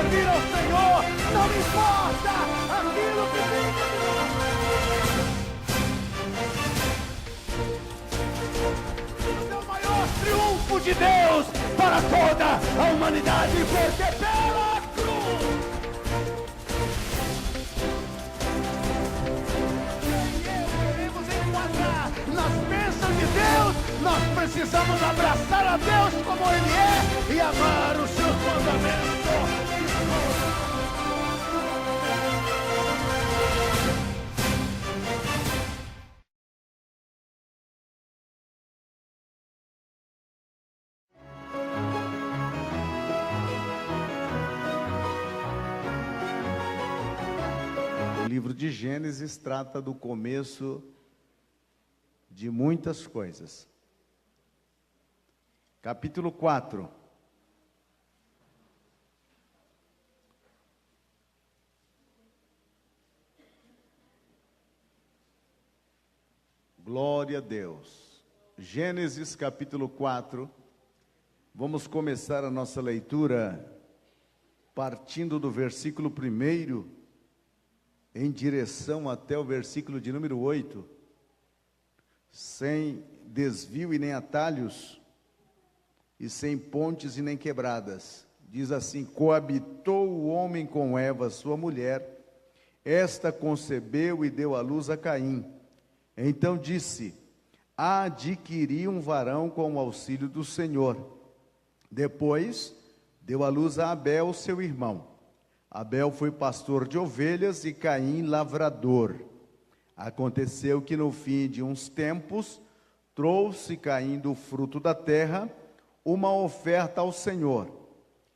servir ao Senhor, não importa aquilo que fica de nós. O maior triunfo de Deus para toda a humanidade, porque pela cruz queremos enquadrar nas bênçãos de Deus. Nós precisamos abraçar a Deus como Ele é e amar os seus mandamentos. O livro de Gênesis trata do começo de muitas coisas. Capítulo 4. Glória a Deus. Gênesis capítulo 4. Vamos começar a nossa leitura partindo do versículo 1 em direção até o versículo de número 8, sem desvio e nem atalhos, e sem pontes e nem quebradas. Diz assim: coabitou o homem com Eva, sua mulher, esta concebeu e deu à luz a Caim. Então disse: adquiri um varão com o auxílio do Senhor. Depois deu à luz a Abel, seu irmão. Abel foi pastor de ovelhas e Caim lavrador. Aconteceu que no fim de uns tempos, trouxe Caim do fruto da terra uma oferta ao Senhor.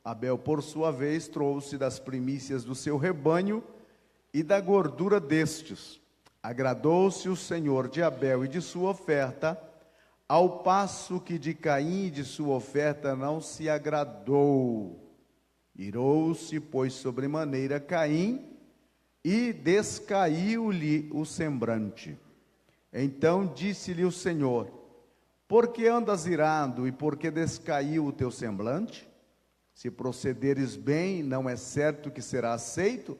Abel, por sua vez, trouxe das primícias do seu rebanho e da gordura destes. Agradou-se o Senhor de Abel e de sua oferta, ao passo que de Caim e de sua oferta não se agradou. Irou-se, pois, sobremaneira Caim, e descaiu-lhe o semblante. Então disse-lhe o Senhor: por que andas irado e por que descaiu o teu semblante? Se procederes bem, não é certo que será aceito?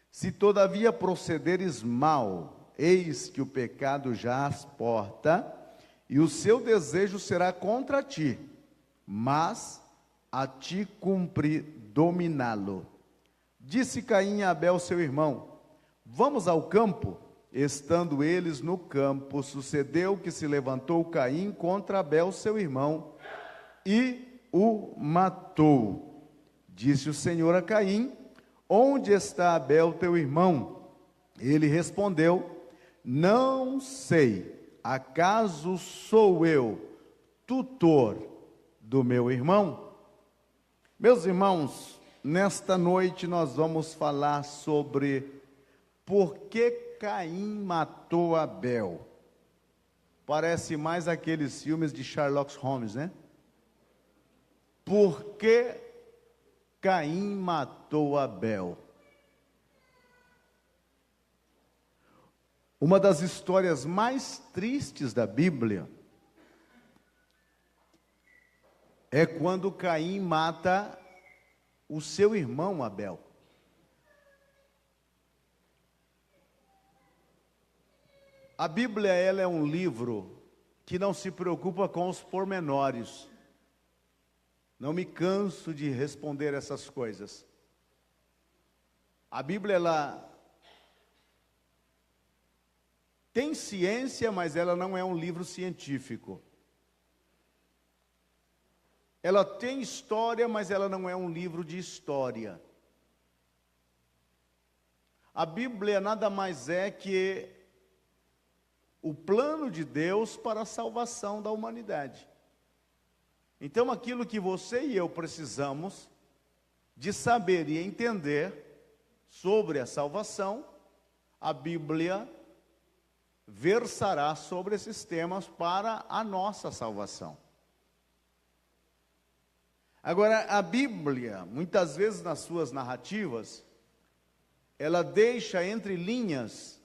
Se todavia procederes mal, eis que o pecado jaz à porta, e o seu desejo será contra ti, mas a ti cumpre dominá-lo. Disse Caim a Abel, seu irmão: vamos ao campo. Estando eles no campo, sucedeu que se levantou Caim contra Abel, seu irmão, e o matou. Disse o Senhor a Caim: onde está Abel, teu irmão? Ele respondeu: não sei. Acaso sou eu tutor do meu irmão? Meus irmãos, nesta noite nós vamos falar sobre por que Caim matou Abel. Parece mais aqueles filmes de Sherlock Holmes, né? Por que Caim matou Abel? Uma das histórias mais tristes da Bíblia é quando Caim mata o seu irmão Abel. A Bíblia, ela é um livro que não se preocupa com os pormenores. Não me canso de responder essas coisas. A Bíblia, ela tem ciência, mas ela não é um livro científico. Ela tem história, mas ela não é um livro de história. A Bíblia nada mais é que o plano de Deus para a salvação da humanidade. Então, aquilo que você e eu precisamos de saber e entender sobre a salvação, a Bíblia versará sobre esses temas para a nossa salvação. Agora, a Bíblia, muitas vezes nas suas narrativas, ela deixa entre linhas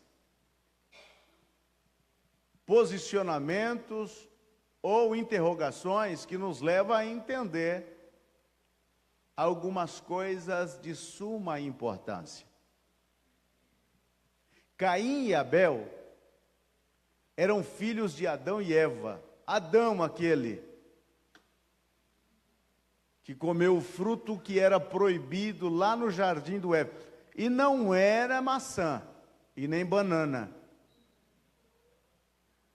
posicionamentos ou interrogações que nos levam a entender algumas coisas de suma importância. Caim e Abel eram filhos de Adão e Eva. Adão, aquele que comeu o fruto que era proibido lá no jardim do Éden. E não era maçã e nem banana.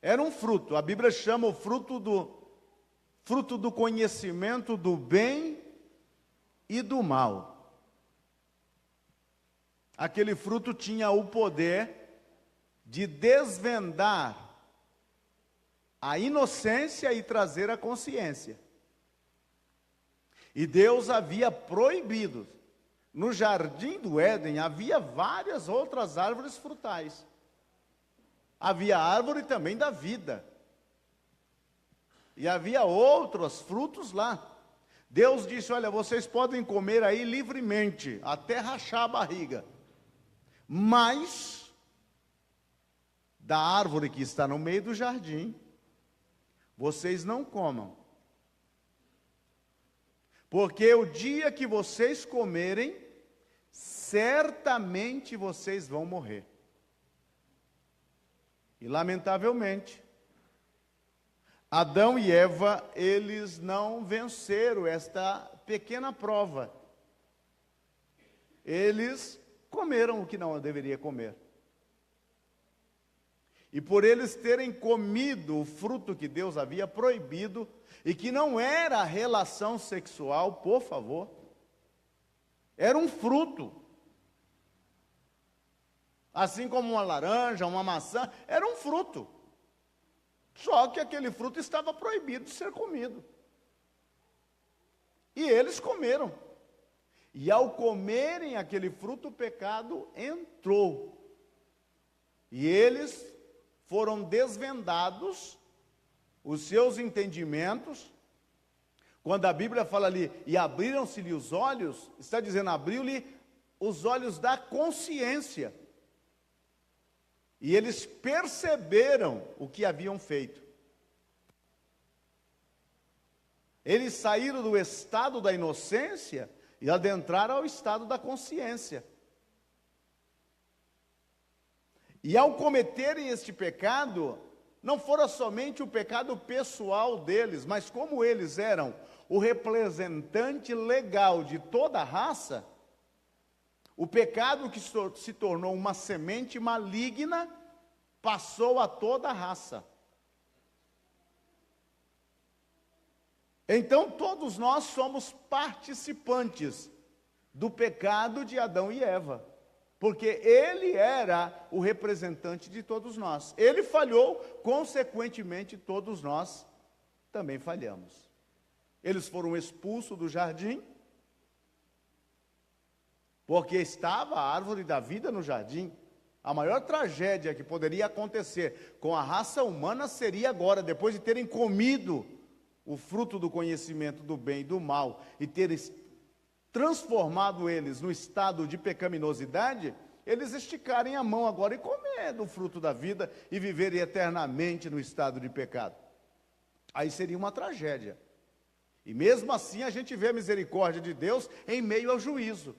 Era um fruto. A Bíblia chama o fruto do conhecimento do bem e do mal. Aquele fruto tinha o poder de desvendar a inocência e trazer a consciência. E Deus havia proibido. No jardim do Éden havia várias outras árvores frutais. Havia a árvore também da vida. E havia outros frutos lá. Deus disse: olha, vocês podem comer aí livremente, até rachar a barriga. Mas da árvore que está no meio do jardim, vocês não comam. Porque o dia que vocês comerem, certamente vocês vão morrer. E lamentavelmente, Adão e Eva, eles não venceram esta pequena prova. Eles comeram o que não deveria comer. E por eles terem comido o fruto que Deus havia proibido, e que não era relação sexual, por favor, era um fruto. Assim como uma laranja, uma maçã, era um fruto. Só que aquele fruto estava proibido de ser comido. E eles comeram. E ao comerem aquele fruto, o pecado entrou. E eles foram desvendados, os seus entendimentos. Quando a Bíblia fala ali, e abriram-se-lhe os olhos, está dizendo, abriu-lhe os olhos da consciência. E eles perceberam o que haviam feito. Eles saíram do estado da inocência e adentraram ao estado da consciência. E ao cometerem este pecado, não fora somente o pecado pessoal deles, mas como eles eram o representante legal de toda a raça, o pecado que se tornou uma semente maligna passou a toda a raça. Então todos nós somos participantes do pecado de Adão e Eva, porque ele era o representante de todos nós. Ele falhou, consequentemente todos nós também falhamos. Eles foram expulsos do jardim, porque estava a árvore da vida no jardim. A maior tragédia que poderia acontecer com a raça humana seria agora, depois de terem comido o fruto do conhecimento do bem e do mal, e terem transformado eles no estado de pecaminosidade, eles esticarem a mão agora e comer do fruto da vida e viverem eternamente no estado de pecado. Aí seria uma tragédia. E mesmo assim a gente vê a misericórdia de Deus em meio ao juízo.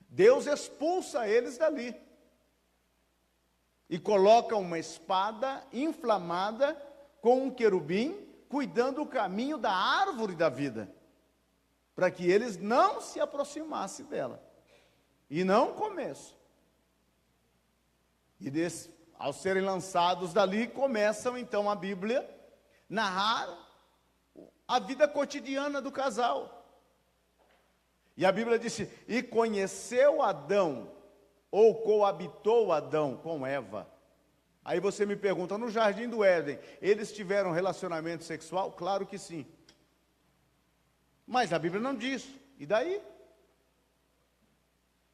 Deus expulsa eles dali e coloca uma espada inflamada com um querubim cuidando o caminho da árvore da vida, para que eles não se aproximassem dela e não comessem. E ao serem lançados dali, começam então a Bíblia narrar a vida cotidiana do casal. E a Bíblia disse, e conheceu Adão, ou coabitou Adão com Eva. Aí você me pergunta, no jardim do Éden, eles tiveram relacionamento sexual? Claro que sim. Mas a Bíblia não diz. E daí?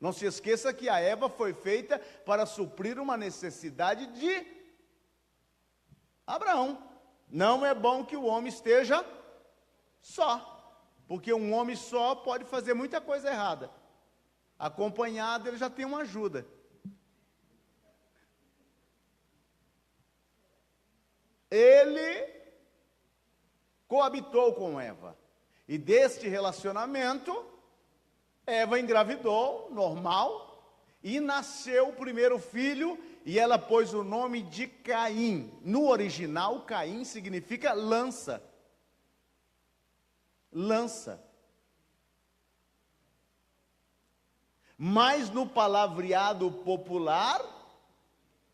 Não se esqueça que a Eva foi feita para suprir uma necessidade de Abraão. Não é bom que o homem esteja só. Porque um homem só pode fazer muita coisa errada. Acompanhado, ele já tem uma ajuda. Ele coabitou com Eva. E deste relacionamento Eva engravidou, normal, e nasceu o primeiro filho, e ela pôs o nome de Caim. No original, Caim significa lança. Lança. Mas no palavreado popular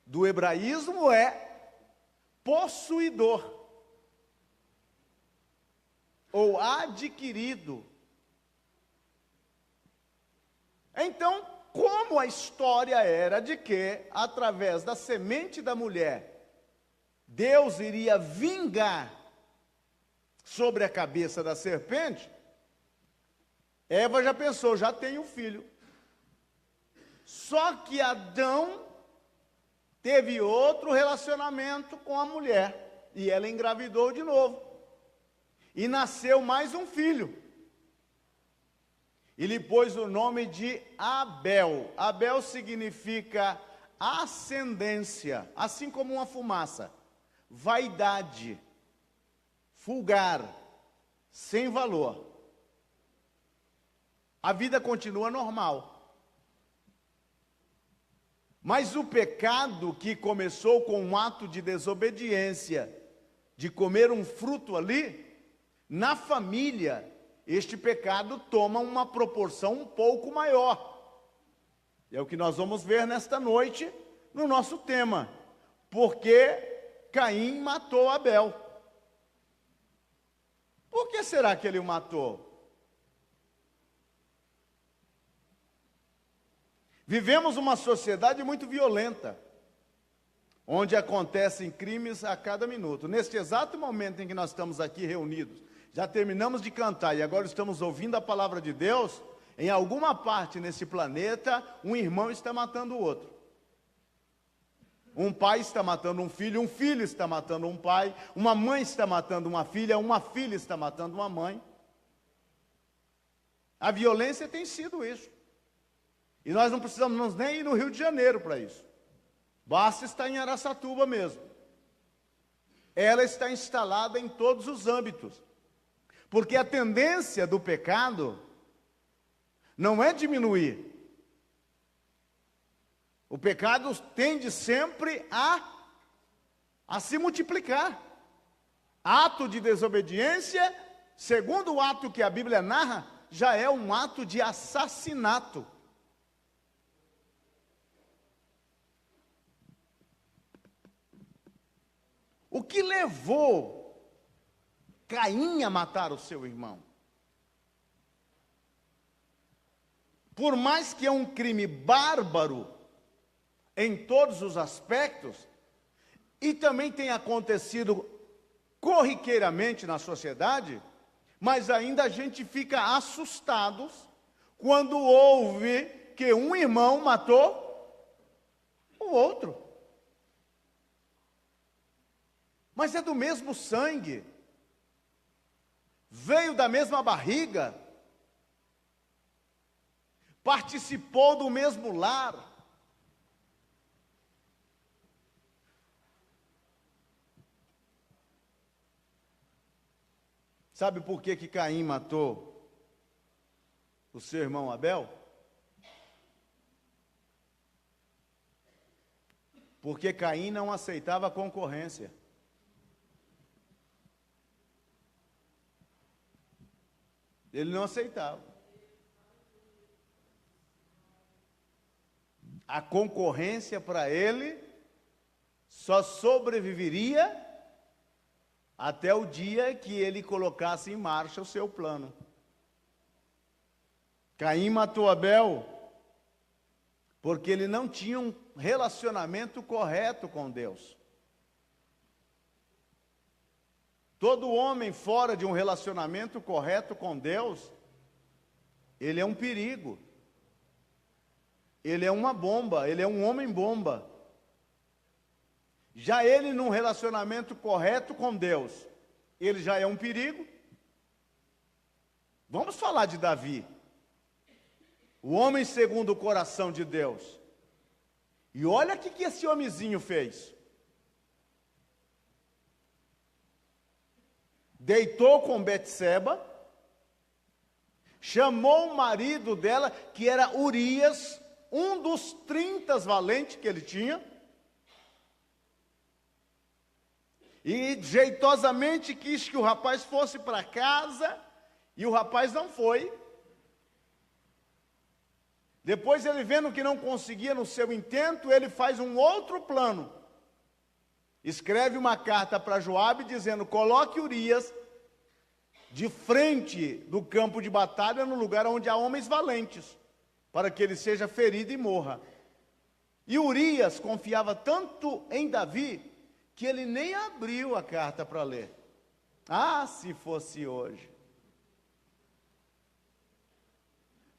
do hebraísmo é possuidor ou adquirido. Então, como a história era de que, através da semente da mulher, Deus iria vingar sobre a cabeça da serpente, Eva já pensou, já tem um filho. Só que Adão teve outro relacionamento com a mulher, e ela engravidou de novo. E nasceu mais um filho. E lhe pôs o nome de Abel. Abel significa ascendência, assim como uma fumaça, vaidade, vulgar, sem valor. A vida continua normal. Mas o pecado que começou com um ato de desobediência, de comer um fruto ali, na família, este pecado toma uma proporção um pouco maior. É o que nós vamos ver nesta noite no nosso tema. Porque Caim matou Abel. Por que será que ele o matou? Vivemos uma sociedade muito violenta, onde acontecem crimes a cada minuto. Neste exato momento em que nós estamos aqui reunidos, já terminamos de cantar e agora estamos ouvindo a palavra de Deus, em alguma parte nesse planeta, um irmão está matando o outro. Um pai está matando um filho está matando um pai, uma mãe está matando uma filha está matando uma mãe. A violência tem sido isso. E nós não precisamos nem ir no Rio de Janeiro para isso. Basta estar em Araçatuba mesmo. Ela está instalada em todos os âmbitos. Porque a tendência do pecado não é diminuir. O pecado tende sempre a se multiplicar. Ato de desobediência, segundo o ato que a Bíblia narra, já é um ato de assassinato. O que levou Caim a matar o seu irmão? Por mais que é um crime bárbaro em todos os aspectos, e também tem acontecido corriqueiramente na sociedade, mas ainda a gente fica assustado quando ouve que um irmão matou o outro. Mas é do mesmo sangue, veio da mesma barriga, participou do mesmo lar. Sabe por que Caim matou o seu irmão Abel? Porque Caim não aceitava a concorrência. Ele não aceitava. A concorrência para ele só sobreviveria até o dia que ele colocasse em marcha o seu plano. Caim matou Abel porque ele não tinha um relacionamento correto com Deus. Todo homem fora de um relacionamento correto com Deus, ele é um perigo. Ele é uma bomba, ele é um homem-bomba. Já ele num relacionamento correto com Deus, ele já é um perigo. Vamos falar de Davi, o homem segundo o coração de Deus. E olha o que esse homenzinho fez. Deitou com Betseba, chamou o marido dela, que era Urias, um dos 30 valentes que ele tinha, e jeitosamente quis que o rapaz fosse para casa, e o rapaz não foi. Depois ele, vendo que não conseguia no seu intento, ele faz um outro plano. Escreve uma carta para Joabe dizendo: coloque Urias de frente do campo de batalha, no lugar onde há homens valentes, para que ele seja ferido e morra. E Urias confiava tanto em Davi, que ele nem abriu a carta para ler. Ah, se fosse hoje!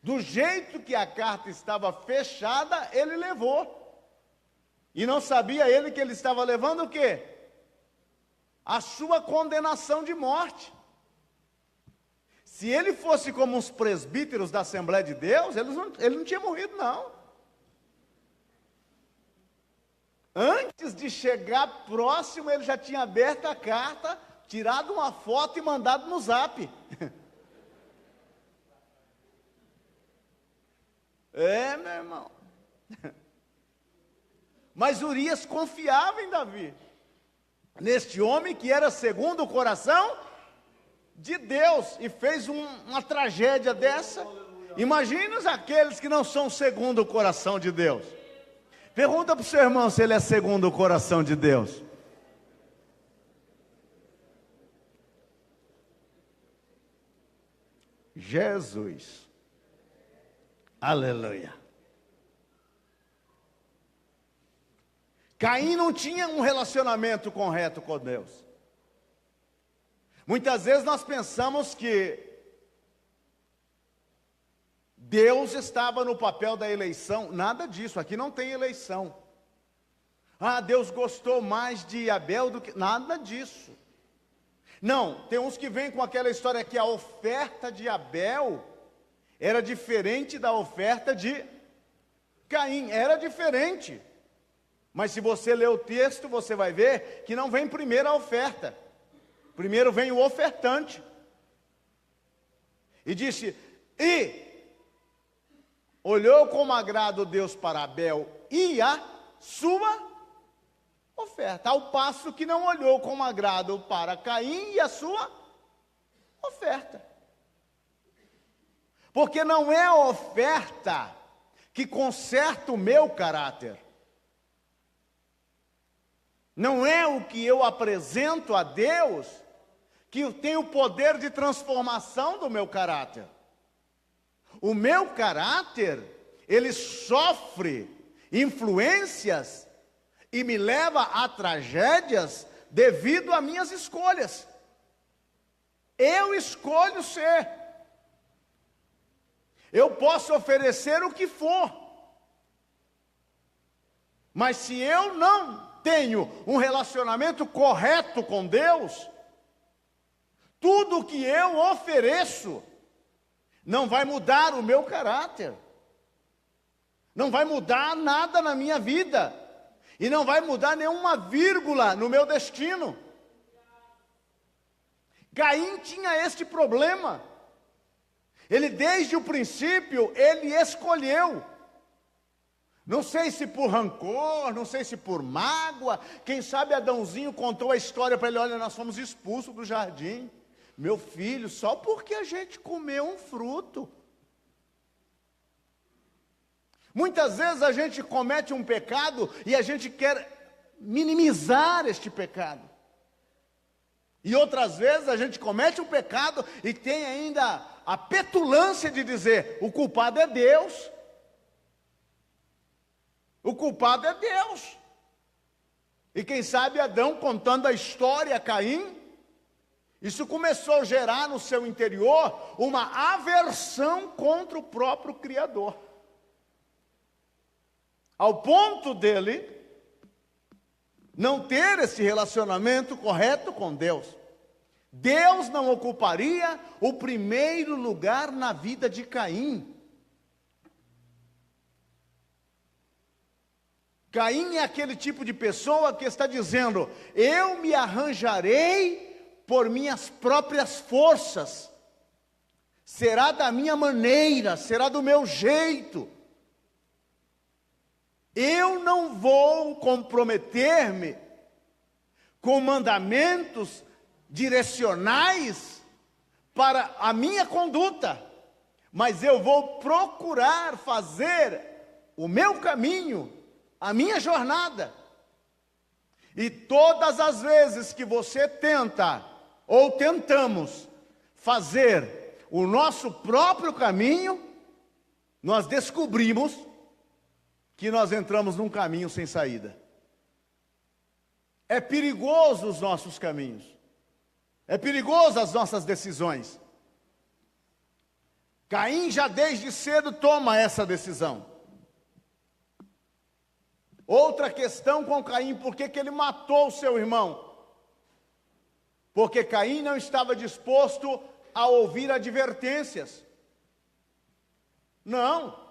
Do jeito que a carta estava fechada, ele levou. E não sabia ele que ele estava levando o quê? A sua condenação de morte. Se ele fosse como os presbíteros da Assembleia de Deus, ele não tinha morrido, não. Antes de chegar próximo, ele já tinha aberto a carta, tirado uma foto e mandado no zap. É, meu irmão. Mas Urias confiava em Davi, neste homem que era segundo o coração de Deus, e fez uma tragédia dessa. Imagina aqueles que não são segundo o coração de Deus. Pergunta para o seu irmão se ele é segundo o coração de Deus. Jesus. Aleluia. Caim não tinha um relacionamento correto com Deus. Muitas vezes nós pensamos que Deus estava no papel da eleição. Nada disso, aqui não tem eleição. Ah, Deus gostou mais de Abel do que... Nada disso. Não, tem uns que vêm com aquela história que a oferta de Abel era diferente da oferta de Caim. Era diferente. Mas se você ler o texto, você vai ver que não vem primeiro a oferta. Primeiro vem o ofertante. E disse: e olhou com agrado Deus para Abel e a sua oferta, ao passo que não olhou com agrado para Caim e a sua oferta. Porque não é a oferta que conserta o meu caráter. Não é o que eu apresento a Deus que tem o poder de transformação do meu caráter. O meu caráter, ele sofre influências e me leva a tragédias devido a minhas escolhas. Eu escolho ser. Eu posso oferecer o que for. Mas se eu não tenho um relacionamento correto com Deus, tudo que eu ofereço não vai mudar o meu caráter, não vai mudar nada na minha vida, e não vai mudar nenhuma vírgula no meu destino. Caim tinha este problema. Ele desde o princípio, ele escolheu. Não sei se por rancor, não sei se por mágoa. Quem sabe Adãozinho contou a história para ele: olha, nós fomos expulsos do jardim, meu filho, só porque a gente comeu um fruto. Muitas vezes a gente comete um pecado e a gente quer minimizar este pecado. E outras vezes a gente comete um pecado e tem ainda a petulância de dizer: o culpado é Deus. O culpado é Deus. E quem sabe Adão, contando a história a Caim, isso começou a gerar no seu interior uma aversão contra o próprio Criador. Ao ponto dele não ter esse relacionamento correto com Deus. Deus não ocuparia o primeiro lugar na vida de Caim. Caim é aquele tipo de pessoa que está dizendo: eu me arranjarei por minhas próprias forças. será da minha maneira, será do meu jeito. Eu não vou comprometer-me com mandamentos direcionais para a minha conduta, mas eu vou procurar fazer o meu caminho, a minha jornada. E todas as vezes que você tenta, ou tentamos, fazer o nosso próprio caminho, nós descobrimos que nós entramos num caminho sem saída. É perigoso os nossos caminhos. É perigoso as nossas decisões. Caim já desde cedo toma essa decisão. Outra questão com Caim, por que ele matou o seu irmão? Porque Caim não estava disposto a ouvir advertências. Não.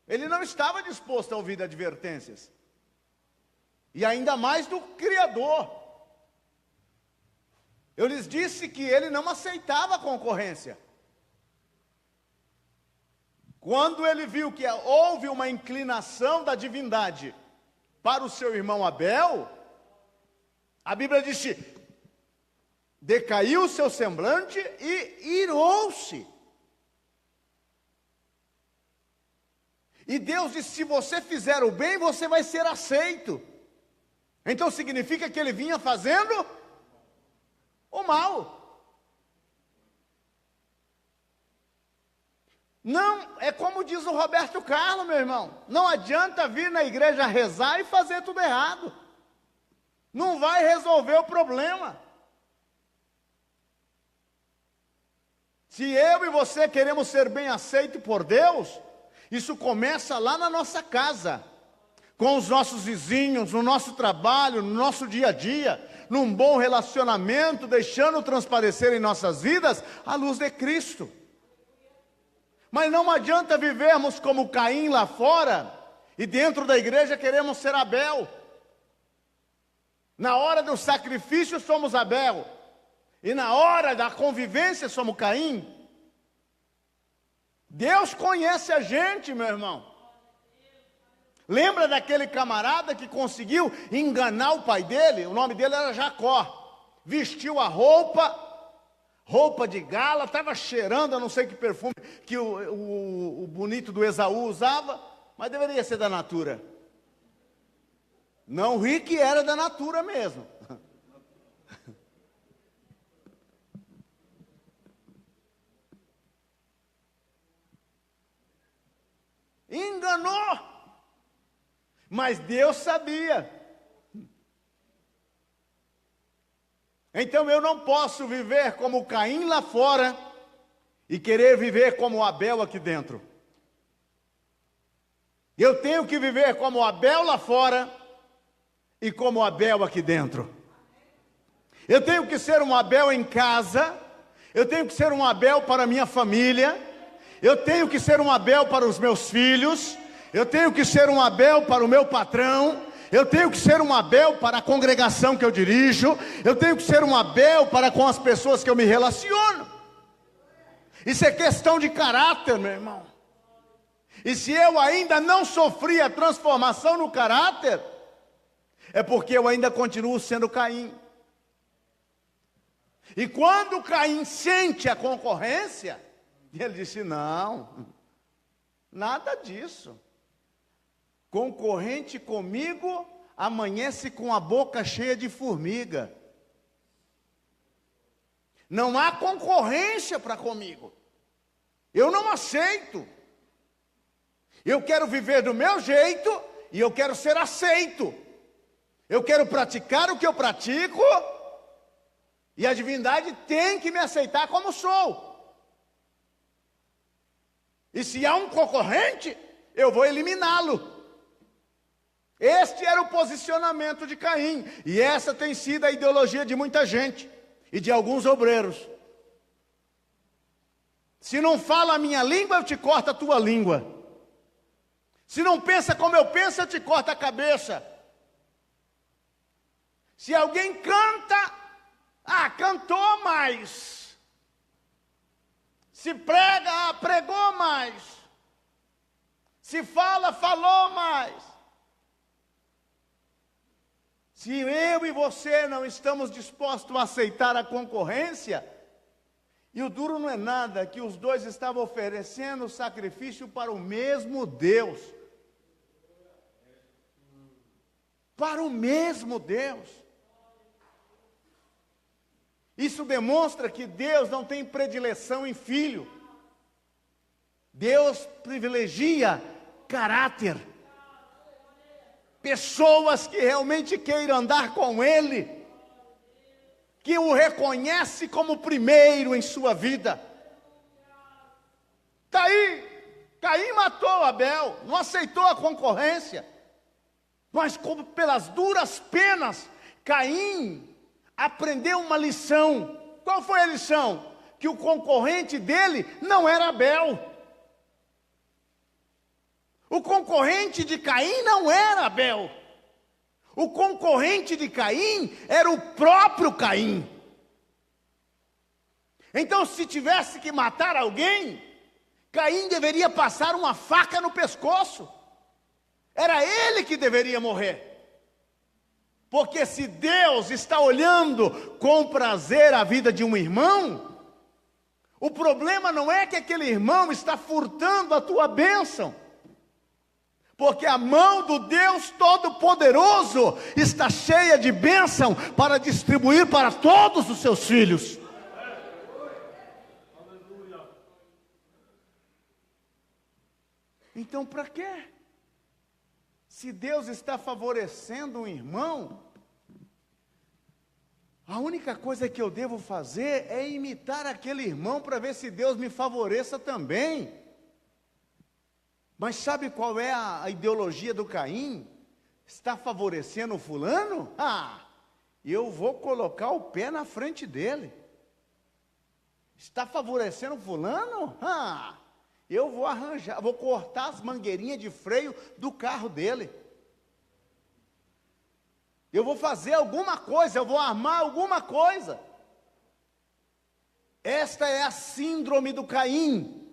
Ele não estava disposto a ouvir advertências. E ainda mais do Criador. Eu lhes disse que ele não aceitava a concorrência. Quando ele viu que houve uma inclinação da divindade para o seu irmão Abel, a Bíblia diz: decaiu o seu semblante e irou-se. E Deus disse: se você fizer o bem, você vai ser aceito. Então significa que ele vinha fazendo o mal. Não, é como diz o Roberto Carlos, meu irmão. Não adianta vir na igreja rezar e fazer tudo errado. Não vai resolver o problema. Se eu e você queremos ser bem aceitos por Deus, isso começa lá na nossa casa, com os nossos vizinhos, no nosso trabalho, no nosso dia a dia, num bom relacionamento, deixando transparecer em nossas vidas a luz de Cristo. Mas não adianta vivermos como Caim lá fora, e dentro da igreja queremos ser Abel. Na hora do sacrifício somos Abel, e na hora da convivência somos Caim. Deus conhece a gente, meu irmão. Lembra daquele camarada que conseguiu enganar o pai dele? O nome dele era Jacó. Vestiu a roupa de gala, estava cheirando, eu não sei que perfume que o bonito do Esaú usava, mas deveria ser da Natura. Não ri que era da Natura mesmo. Enganou. Mas Deus sabia. Então eu não posso viver como Caim lá fora e querer viver como Abel aqui dentro. Eu tenho que viver como Abel lá fora e como Abel aqui dentro. Eu tenho que ser um Abel em casa, eu tenho que ser um Abel para a minha família, eu tenho que ser um Abel para os meus filhos, eu tenho que ser um Abel para o meu patrão, eu tenho que ser um Abel para a congregação que eu dirijo, eu tenho que ser um Abel para com as pessoas que eu me relaciono. Isso é questão de caráter, meu irmão. E se eu ainda não sofri a transformação no caráter, é porque eu ainda continuo sendo Caim. E quando Caim sente a concorrência, ele disse: não, nada disso. Concorrente comigo amanhece com a boca cheia de formiga. Não há concorrência para comigo. Eu não aceito. Eu quero viver do meu jeito e eu quero ser aceito. Eu quero praticar o que eu pratico e a divindade tem que me aceitar como sou. E se há um concorrente, eu vou eliminá-lo. Este era o posicionamento de Caim, e essa tem sido a ideologia de muita gente, e de alguns obreiros. Se não fala a minha língua, eu te corto a tua língua. Se não pensa como eu penso, eu te corto a cabeça. Se alguém canta, cantou mais. Se prega, pregou mais. Se fala, falou mais. Se eu e você não estamos dispostos a aceitar a concorrência, e o duro não é nada, que os dois estavam oferecendo sacrifício para o mesmo Deus. Para o mesmo Deus. Isso demonstra que Deus não tem predileção em filho. Deus privilegia caráter. Pessoas que realmente queiram andar com Ele, que o reconhece como primeiro em sua vida. Caim matou Abel, não aceitou a concorrência, mas como pelas duras penas, Caim aprendeu uma lição. Qual foi a lição? Que o concorrente dele não era Abel. O concorrente de Caim não era Abel. O concorrente de Caim era o próprio Caim. Então, se tivesse que matar alguém, Caim deveria passar uma faca no pescoço. Era ele que deveria morrer. Porque se Deus está olhando com prazer a vida de um irmão, o problema não é que aquele irmão está furtando a tua bênção. Porque a mão do Deus Todo-Poderoso está cheia de bênção para distribuir para todos os seus filhos. Então, para quê? Se Deus está favorecendo um irmão, a única coisa que eu devo fazer é imitar aquele irmão para ver se Deus me favoreça também. Mas sabe qual é a ideologia do Caim? Está favorecendo o fulano? Eu vou colocar o pé na frente dele. Está favorecendo o fulano? Eu vou cortar as mangueirinhas de freio do carro dele. Eu vou fazer alguma coisa, eu vou armar alguma coisa. Esta é a síndrome do Caim,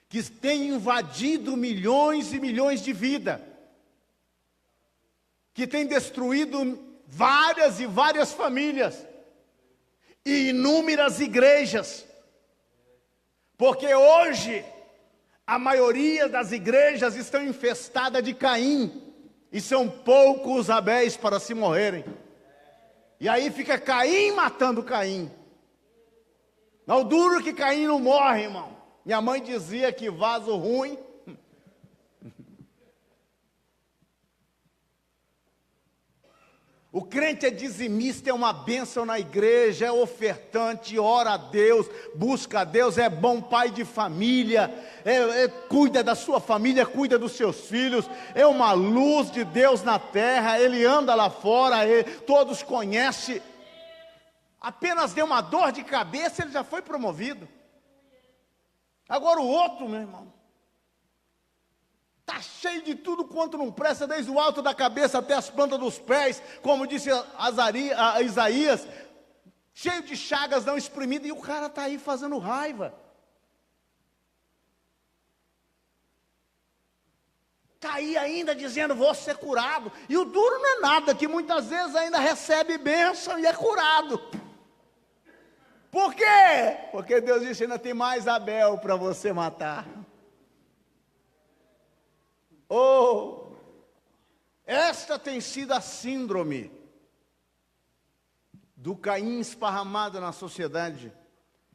que tem invadido milhões e milhões de vidas, que tem destruído várias e várias famílias, e inúmeras igrejas, porque hoje, a maioria das igrejas estão infestadas de Caim, e são poucos os Abéis para se morrerem, e aí fica Caim matando Caim. Não duro que Caim não morre, irmão. Minha mãe dizia que vaso ruim. O crente é dizimista, é uma bênção na igreja, é ofertante, ora a Deus, busca a Deus, é bom pai de família, cuida da sua família, cuida dos seus filhos, é uma luz de Deus na terra, ele anda lá fora, todos conhecem. Apenas deu uma dor de cabeça, ele já foi promovido. Agora o outro, meu irmão, está cheio de tudo quanto não presta, desde o alto da cabeça até as plantas dos pés, como disse Isaías, cheio de chagas não exprimidas, e o cara está aí fazendo raiva. Está aí ainda dizendo, vou ser curado. E o duro não é nada, que muitas vezes ainda recebe bênção e é curado. Por quê? Porque Deus disse, ainda tem mais Abel para você matar. Esta tem sido a síndrome do Caim esparramado na sociedade,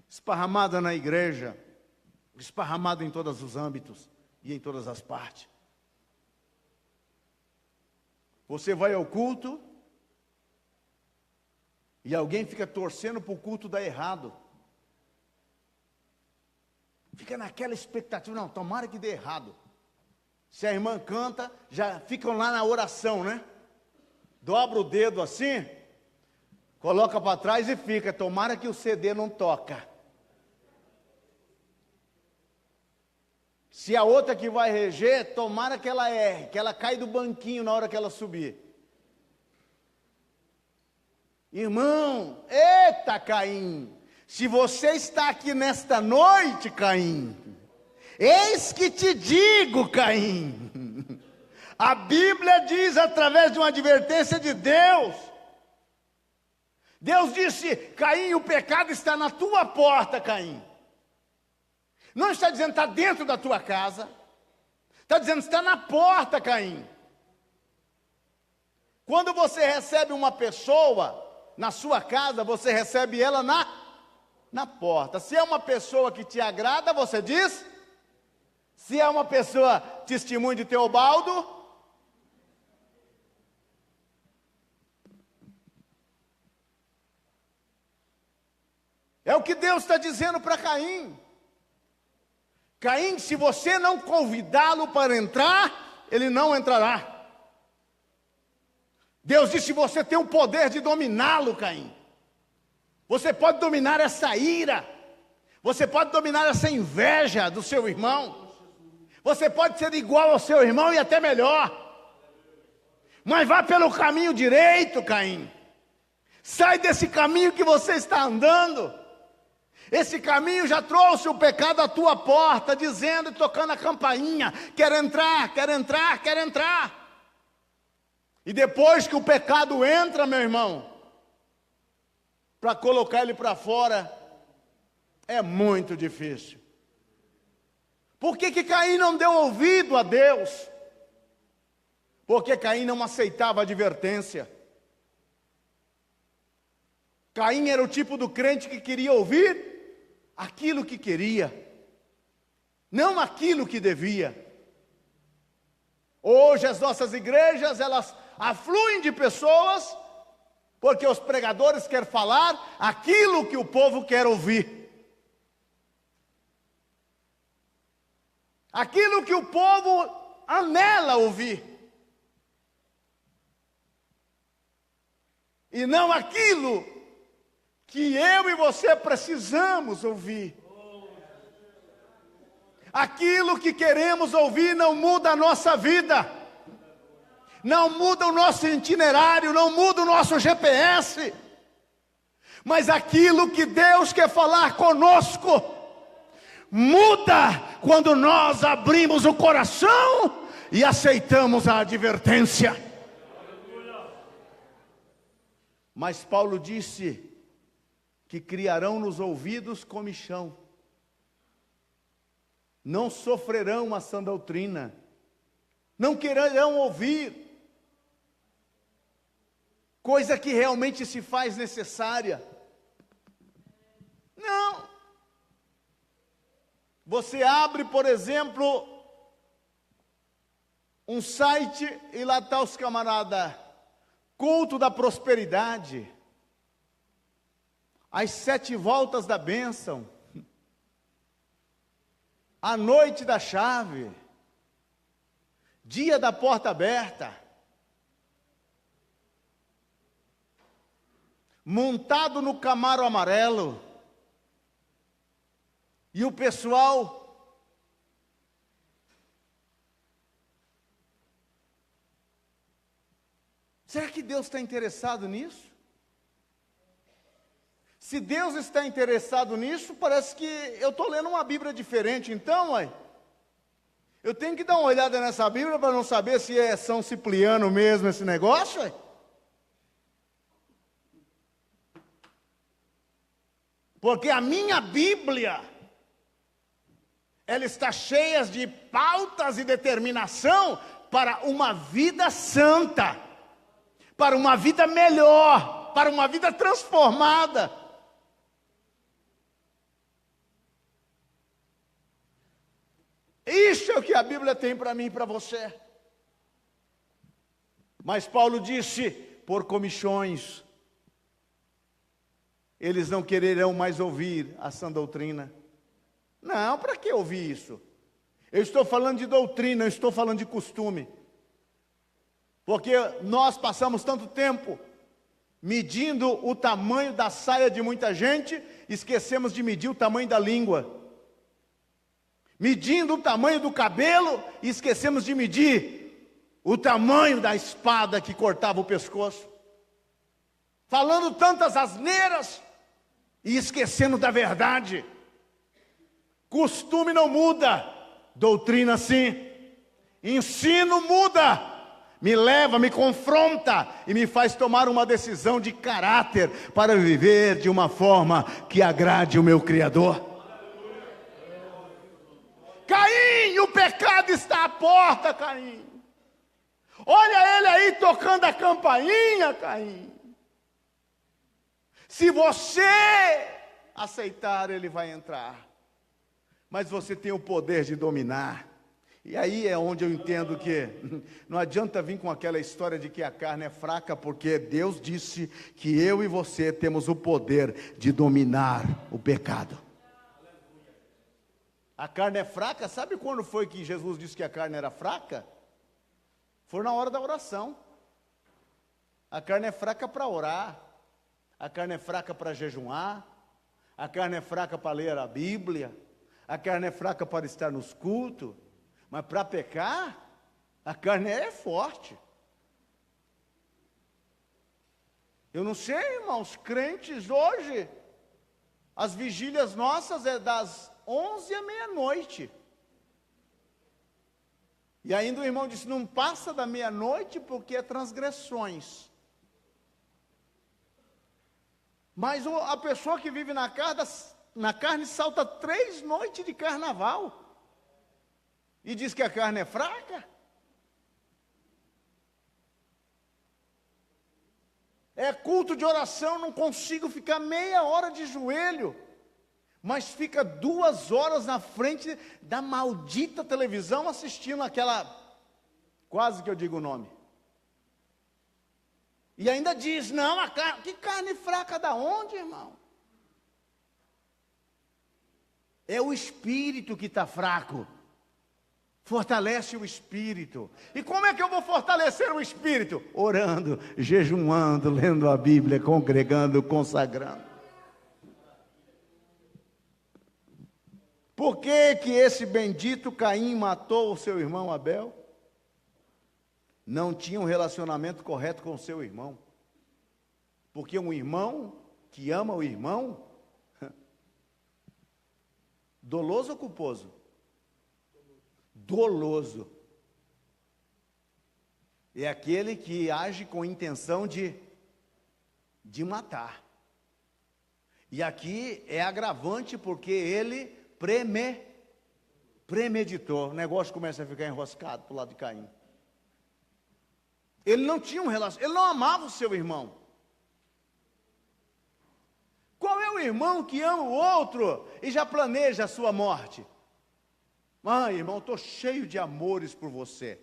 esparramado na igreja, esparramado em todos os âmbitos e em todas as partes. Você vai ao culto e alguém fica torcendo para o culto dar errado. Fica naquela expectativa, não, tomara que dê errado. Se a irmã canta, já ficam lá na oração, né? Dobra o dedo assim, coloca para trás e fica, tomara que o CD não toca. Se a outra que vai reger, tomara que ela erre, que ela cai do banquinho na hora que ela subir. Irmão, eita Caim, Se você está aqui nesta noite, Caim, eis que te digo, Caim. A Bíblia diz através de uma advertência de Deus. Deus disse: Caim, o pecado está na tua porta, Caim. Não está dizendo que está dentro da tua casa. Está dizendo que está na porta, Caim. Quando você recebe uma pessoa na sua casa, você recebe ela na porta. Se é uma pessoa que te agrada, você diz. Se é uma pessoa testemunho de Teobaldo, é o que Deus está dizendo para Caim. Caim, se você não convidá-lo para entrar, ele não entrará. Deus disse: você tem o poder de dominá-lo, Caim. Você pode dominar essa ira. Você pode dominar essa inveja do seu irmão. Você pode ser igual ao seu irmão e até melhor. Mas vá pelo caminho direito, Caim. Sai desse caminho que você está andando. Esse caminho já trouxe o pecado à tua porta, dizendo e tocando a campainha: quer entrar, quer entrar, quer entrar. E depois que o pecado entra, meu irmão, para colocar ele para fora, é muito difícil. Por que Caim não deu ouvido a Deus? Porque Caim não aceitava a advertência. Caim era o tipo do crente que queria ouvir aquilo que queria, não aquilo que devia. Hoje as nossas igrejas, elas afluem de pessoas, porque os pregadores querem falar aquilo que o povo quer ouvir. Aquilo que o povo anela ouvir. E não aquilo que eu e você precisamos ouvir. Aquilo que queremos ouvir não muda a nossa vida. Não muda o nosso itinerário, não muda o nosso GPS. Mas aquilo que Deus quer falar conosco muda quando nós abrimos o coração e aceitamos a advertência. Mas Paulo disse que criarão nos ouvidos comichão, não sofrerão a sã doutrina, não quererão ouvir coisa que realmente se faz necessária. Não. Você abre, por exemplo, um site e lá está os camaradas, culto da prosperidade, as 7 voltas da bênção, a noite da chave, dia da porta aberta, montado no Camaro amarelo, e o pessoal será que Deus está interessado nisso? Se Deus está interessado nisso, parece que eu estou lendo uma Bíblia diferente. Então, eu tenho que dar uma olhada nessa Bíblia para não saber se é São Cipriano mesmo esse negócio. Porque a minha Bíblia, ela está cheia de pautas e determinação para uma vida santa, para uma vida melhor, para uma vida transformada. Isso é o que a Bíblia tem para mim e para você. Mas Paulo disse: por comichões, eles não quererão mais ouvir a sã doutrina. Não, para que ouvir isso? Eu estou falando de doutrina, eu estou falando de costume. Porque nós passamos tanto tempo medindo o tamanho da saia de muita gente, esquecemos de medir o tamanho da língua. Medindo o tamanho do cabelo, e esquecemos de medir o tamanho da espada que cortava o pescoço. Falando tantas asneiras, e esquecendo da verdade. Costume não muda, doutrina sim. Ensino muda, me leva, me confronta e me faz tomar uma decisão de caráter para viver de uma forma que agrade o meu Criador. Caim, o pecado está à porta, Caim. Olha ele aí tocando a campainha, Caim. Se você aceitar, ele vai entrar. Mas você tem o poder de dominar. E aí é onde eu entendo que não adianta vir com aquela história de que a carne é fraca, porque Deus disse que eu e você temos o poder de dominar o pecado. A carne é fraca, sabe quando foi que Jesus disse que a carne era fraca? Foi na hora da oração. A carne é fraca para orar, a carne é fraca para jejuar, a carne é fraca para ler a Bíblia, a carne é fraca para estar nos cultos. Mas para pecar, a carne é forte. Eu não sei, irmãos, crentes hoje, as vigílias nossas é das 11 à meia-noite. E ainda o irmão disse, não passa da meia-noite porque é transgressões. Mas a pessoa que vive na carne salta 3 noites de carnaval. E diz que a carne é fraca? É culto de oração, não consigo ficar meia hora de joelho, mas fica 2 horas na frente da maldita televisão assistindo aquela, quase que eu digo o nome. E ainda diz, não, que carne fraca da onde, irmão? É o espírito que está fraco. Fortalece o espírito. E como é que eu vou fortalecer o espírito? Orando, jejuando, lendo a Bíblia, congregando, consagrando. Por que que esse bendito Caim matou o seu irmão Abel? Não tinha um relacionamento correto com o seu irmão. Porque um irmão que ama o irmão, doloso ou culposo? Doloso. É aquele que age com intenção de matar. E aqui é agravante porque ele premeditou. O negócio começa a ficar enroscado para o lado de Caim. Ele não tinha um relacionamento, ele não amava o seu irmão. Qual é o irmão que ama o outro e já planeja a sua morte? Ah, irmão, estou cheio de amores por você.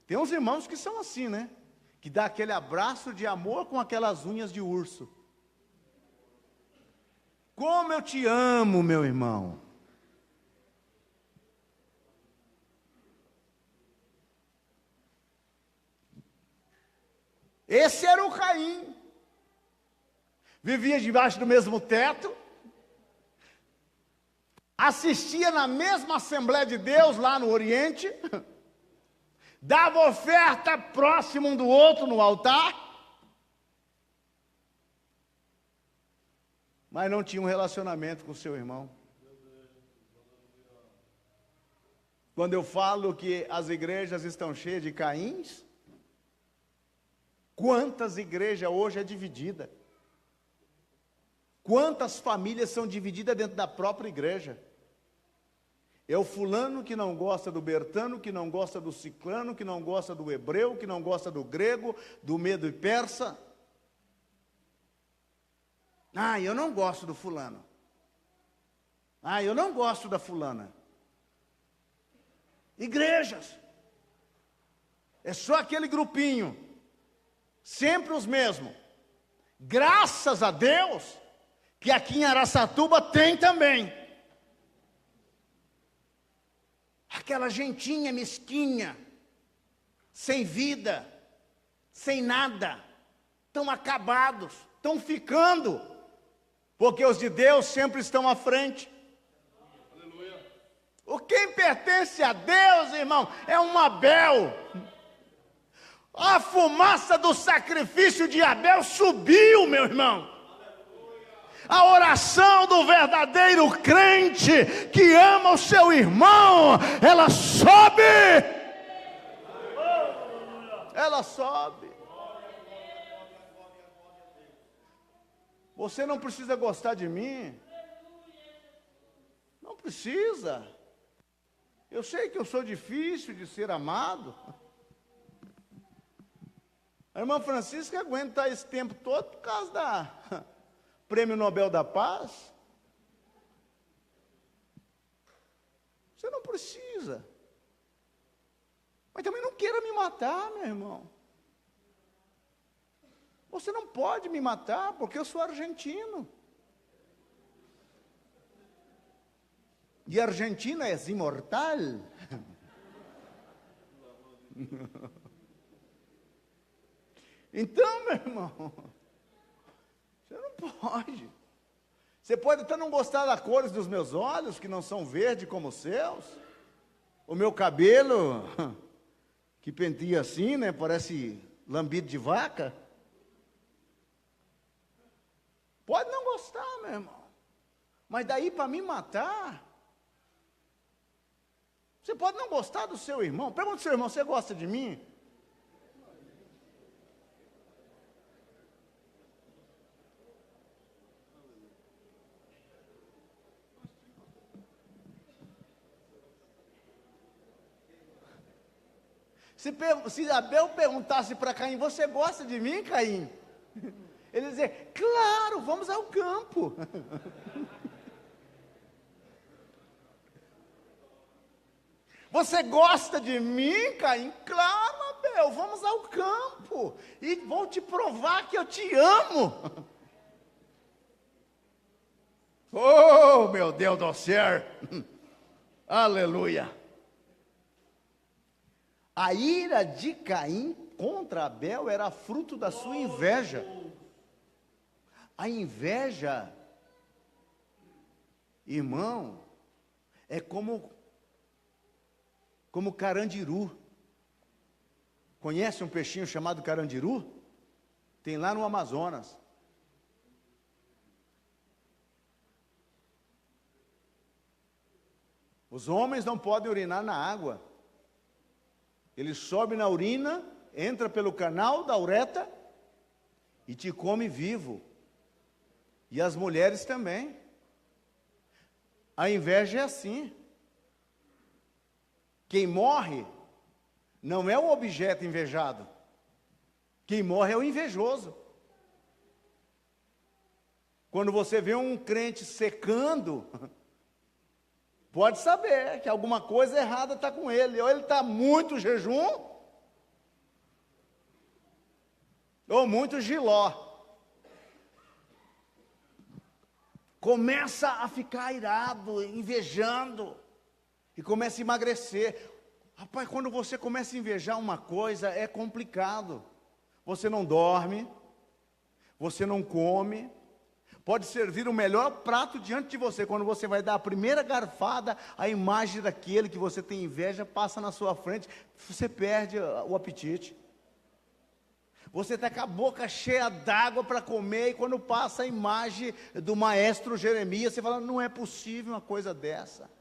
Tem uns irmãos que são assim, né? Que dá aquele abraço de amor com aquelas unhas de urso. Como eu te amo, meu irmão. Esse era o Caim. Vivia debaixo do mesmo teto. Assistia na mesma Assembleia de Deus lá no Oriente, dava oferta próximo um do outro no altar, mas não tinha um relacionamento com o seu irmão. Quando eu falo que as igrejas estão cheias de Caíns, quantas igrejas hoje é dividida? Quantas famílias são divididas dentro da própria igreja? É o fulano que não gosta do Bertano, que não gosta do ciclano, que não gosta do hebreu, que não gosta do grego, do medo e persa. Ah, eu não gosto do fulano. Ah, eu não gosto da fulana. Igrejas. É só aquele grupinho. Sempre os mesmos. Graças a Deus que aqui em Araçatuba tem também. Aquela gentinha mesquinha, sem vida, sem nada, estão acabados, estão ficando, porque os de Deus sempre estão à frente. Aleluia. O quem pertence a Deus, irmão, é um Abel. A fumaça do sacrifício de Abel subiu, meu irmão. A oração do verdadeiro crente que ama o seu irmão, ela sobe. Ela sobe. Você não precisa gostar de mim. Não precisa. Eu sei que eu sou difícil de ser amado. A irmã Francisca aguenta esse tempo todo por causa da Prêmio Nobel da Paz. Você não precisa. Mas também não queira me matar, meu irmão. Você não pode me matar, porque eu sou argentino. E a Argentina é imortal. Então, meu irmão, você não pode. Você pode até não gostar das cores dos meus olhos, que não são verdes como os seus. O meu cabelo, que penteia assim, né? Parece lambido de vaca. Pode não gostar, meu irmão. Mas daí para me matar... Você pode não gostar do seu irmão. Pergunta ao seu irmão, você gosta de mim? Se Abel perguntasse para Caim, você gosta de mim, Caim? Ele ia dizer, claro, vamos ao campo. Você gosta de mim, Caim? Claro, Abel, vamos ao campo. E vou te provar que eu te amo. Oh, meu Deus do céu. Aleluia. A ira de Caim contra Abel era fruto da sua inveja. A inveja, irmão, é como carandiru. Conhece um peixinho chamado carandiru? Tem lá no Amazonas. Os homens não podem urinar na água. Ele sobe na urina, entra pelo canal da uretra e te come vivo. E as mulheres também. A inveja é assim. Quem morre não é o objeto invejado. Quem morre é o invejoso. Quando você vê um crente secando, pode saber que alguma coisa errada está com ele. Ou ele está muito jejum, ou muito giló. Começa a ficar irado, invejando. E começa a emagrecer. Rapaz, quando você começa a invejar uma coisa, é complicado. Você não dorme, você não come. Pode servir o melhor prato diante de você. Quando você vai dar a primeira garfada, a imagem daquele que você tem inveja passa na sua frente. Você perde o apetite. Você está com a boca cheia d'água para comer. E quando passa a imagem do maestro Jeremias, você fala, não é possível uma coisa dessa.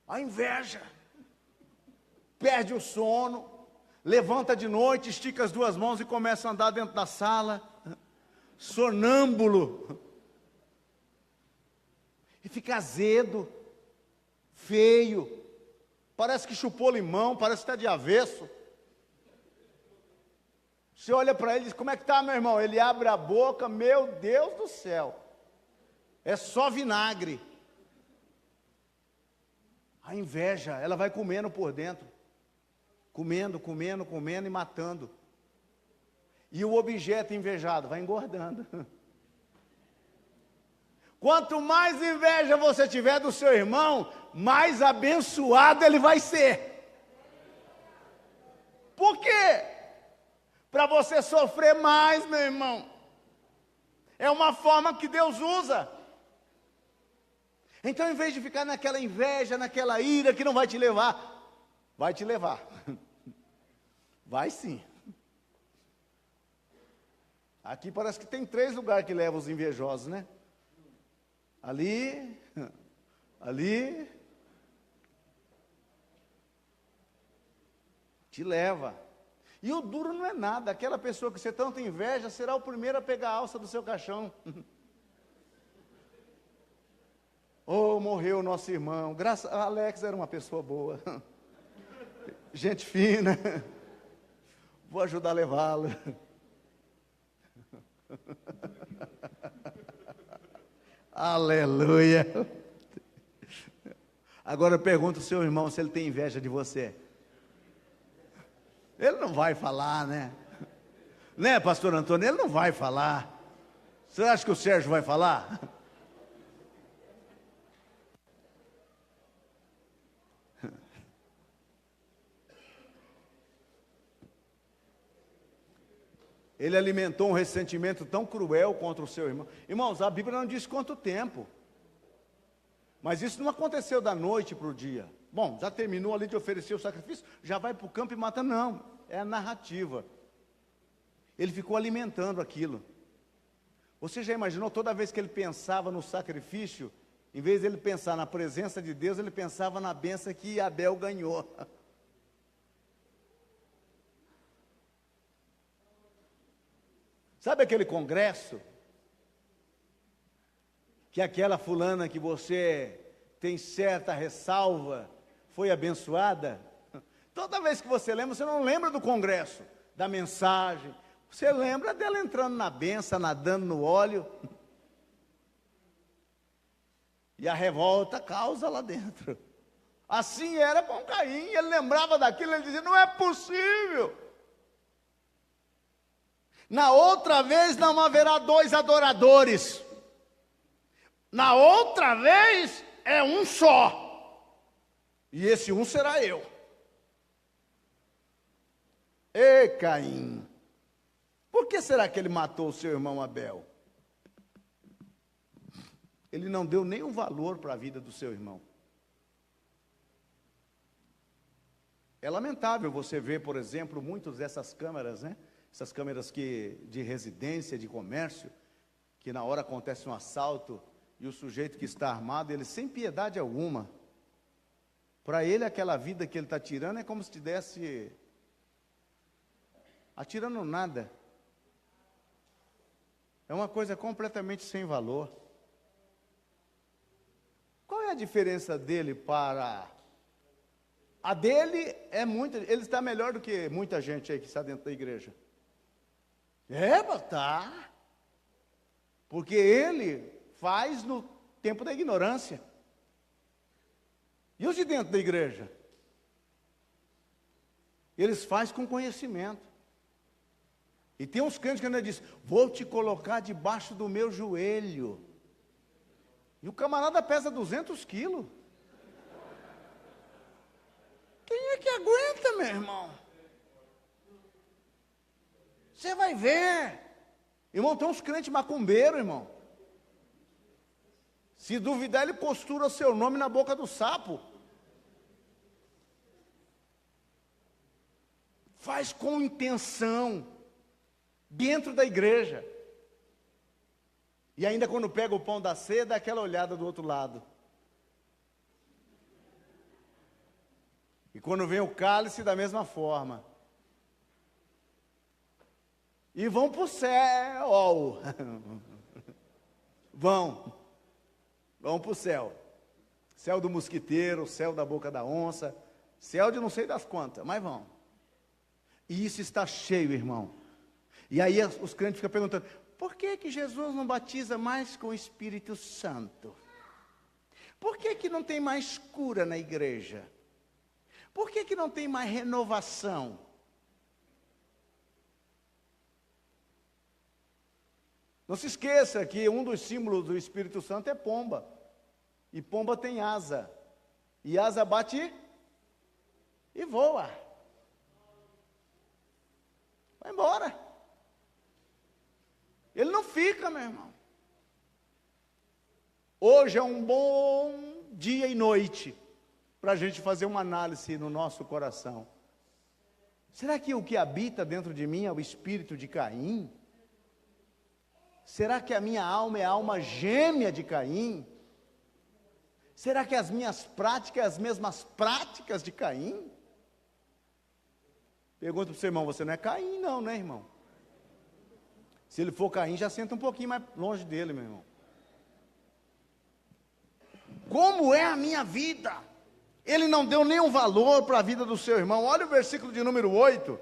A inveja, perde o sono, levanta de noite, estica as duas mãos e começa a andar dentro da sala, sonâmbulo, e fica azedo, feio, parece que chupou limão, parece que está de avesso. Você olha para ele e diz, como é que está, meu irmão? Ele abre a boca, meu Deus do céu, é só vinagre. A inveja, ela vai comendo por dentro. Comendo e matando. E o objeto invejado vai engordando. Quanto mais inveja você tiver do seu irmão, mais abençoado ele vai ser. Por quê? Para você sofrer mais, meu irmão. É uma forma que Deus usa. Então, em vez de ficar naquela inveja, naquela ira que não vai te levar, vai te levar. Vai sim. Aqui parece que tem 3 lugares que levam os invejosos, né? Ali, ali, te leva. E o duro não é nada, aquela pessoa que você tanto inveja será o primeiro a pegar a alça do seu caixão. Oh, morreu o nosso irmão. Graças a Alex era uma pessoa boa. Gente fina. Vou ajudar a levá-lo. Aleluia. Agora pergunta ao seu irmão se ele tem inveja de você. Ele não vai falar, né? Né, pastor Antônio? Ele não vai falar. Você acha que o Sérgio vai falar? Ele alimentou um ressentimento tão cruel contra o seu irmão. Irmãos, a Bíblia não diz quanto tempo. Mas isso não aconteceu da noite para o dia. Bom, já terminou ali de oferecer o sacrifício, já vai para o campo e mata. Não, é a narrativa. Ele ficou alimentando aquilo. Você já imaginou, toda vez que ele pensava no sacrifício, em vez de ele pensar na presença de Deus, ele pensava na bênção que Abel ganhou. Sabe aquele congresso? Que aquela fulana que você tem certa ressalva foi abençoada? Toda vez que você lembra, você não lembra do congresso, da mensagem. Você lembra dela entrando na bênção, nadando no óleo. E a revolta causa lá dentro. Assim era com Caim, ele lembrava daquilo, ele dizia, não é possível. Na outra vez não haverá 2 adoradores. Na outra vez é um só. E esse um será eu. Ei, Caim. Por que será que ele matou o seu irmão Abel? Ele não deu nenhum valor para a vida do seu irmão. É lamentável você ver, por exemplo, muitas dessas câmeras, né? Essas câmeras de residência, de comércio, que na hora acontece um assalto e o sujeito que está armado, ele sem piedade alguma. Para ele, aquela vida que ele está tirando é como se estivesse atirando nada. É uma coisa completamente sem valor. Qual é a diferença dele para... A dele é muito... Ele está melhor do que muita gente aí que está dentro da igreja. Tá. Porque ele faz no tempo da ignorância. E os de dentro da igreja? Eles fazem com conhecimento. E tem uns crentes que ainda dizem, vou te colocar debaixo do meu joelho. E o camarada pesa 200 quilos. Quem é que aguenta, meu irmão? Você vai ver. Irmão, tem uns crentes macumbeiros, irmão. Se duvidar, ele postura seu nome na boca do sapo. Faz com intenção. Dentro da igreja. E ainda quando pega o pão da ceia, dá aquela olhada do outro lado. E quando vem o cálice, da mesma forma. E vão para o céu. Vão para o céu. Céu do mosquiteiro, céu da boca da onça, céu de não sei das quantas, mas vão. E isso está cheio, irmão. E aí os crentes ficam perguntando, por que Jesus não batiza mais com o Espírito Santo? Por que não tem mais cura na igreja? Por que não tem mais renovação? Não se esqueça que um dos símbolos do Espírito Santo é pomba. E pomba tem asa. E asa bate e voa. Vai embora. Ele não fica, meu irmão. Hoje é um bom dia e noite para a gente fazer uma análise no nosso coração. Será que o que habita dentro de mim é o espírito de Caim? Será que a minha alma é a alma gêmea de Caim? Será que as minhas práticas são as mesmas práticas de Caim? Pergunta para o seu irmão, você não é Caim não, né, irmão? Se ele for Caim, já senta um pouquinho mais longe dele, meu irmão. Como é a minha vida? Ele não deu nenhum valor para a vida do seu irmão. Olha o versículo de número 8.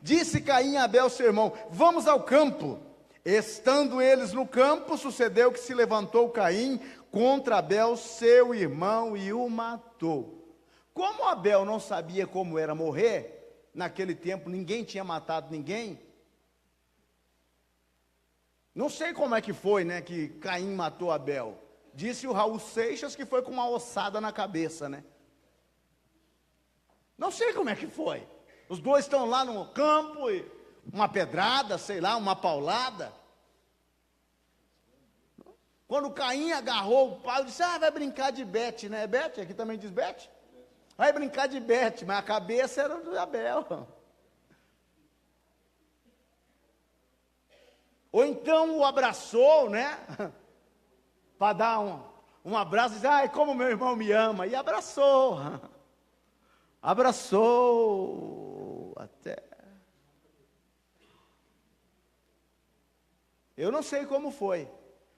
Disse Caim a Abel, seu irmão, vamos ao campo. Estando eles no campo, sucedeu que se levantou Caim contra Abel, seu irmão, e o matou. Como Abel não sabia como era morrer, naquele tempo ninguém tinha matado ninguém. Não sei como é que foi, né, que Caim matou Abel. Disse o Raul Seixas que foi com uma ossada na cabeça, né? Não sei como é que foi. Os dois estão lá no campo e uma pedrada, sei lá, uma paulada. Quando Caim agarrou o pau, disse, vai brincar de Bete, né? É Bete? Aqui também diz Bete? Vai brincar de Bete, mas a cabeça era do Abel. Ou então o abraçou, né? Para dar um abraço, diz, como meu irmão me ama. E abraçou. Abraçou até. Eu não sei como foi,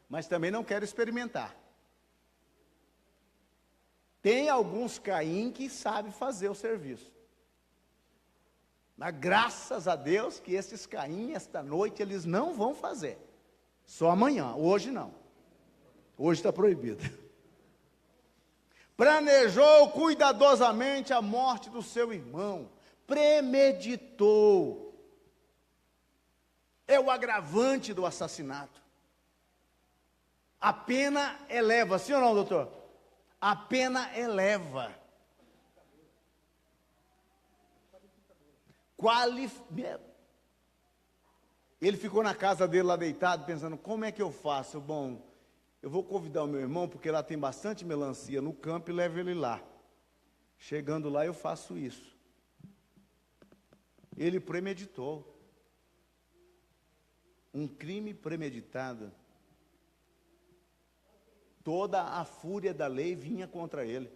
mas também não quero experimentar. Tem alguns Caim que sabem fazer o serviço. Mas graças a Deus que esses Caim, esta noite, eles não vão fazer. Só amanhã, hoje não. Hoje está proibido. Planejou cuidadosamente a morte do seu irmão. Premeditou. É o agravante do assassinato. A pena eleva, sim ou não, doutor? A pena eleva. Ele ficou na casa dele lá deitado, pensando, como é que eu faço? Bom, eu vou convidar o meu irmão, porque lá tem bastante melancia no campo, e levo ele lá. Chegando lá, eu faço isso. Ele premeditou. Um crime premeditado. Toda a fúria da lei vinha contra ele.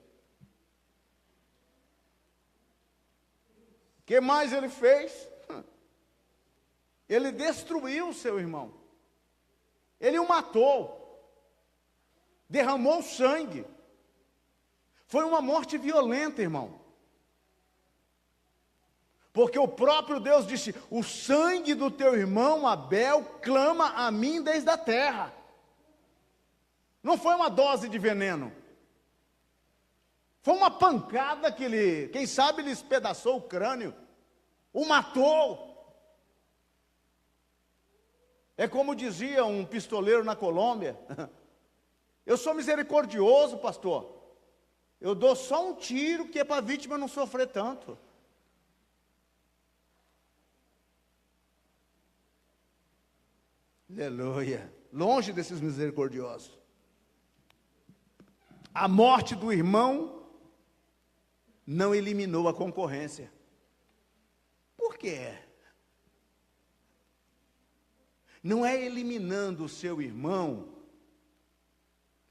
O que mais ele fez? Ele destruiu o seu irmão. Ele o matou. Derramou sangue. Foi uma morte violenta, irmão. Porque o próprio Deus disse, o sangue do teu irmão Abel clama a mim desde a terra. Não foi uma dose de veneno. Foi uma pancada que ele, quem sabe, lhe espedaçou o crânio. O matou. É como dizia um pistoleiro na Colômbia. Eu sou misericordioso, pastor. Eu dou só um tiro que é para a vítima não sofrer tanto. Aleluia. Longe desses misericordiosos. A morte do irmão não eliminou a concorrência. Por quê? Não é eliminando o seu irmão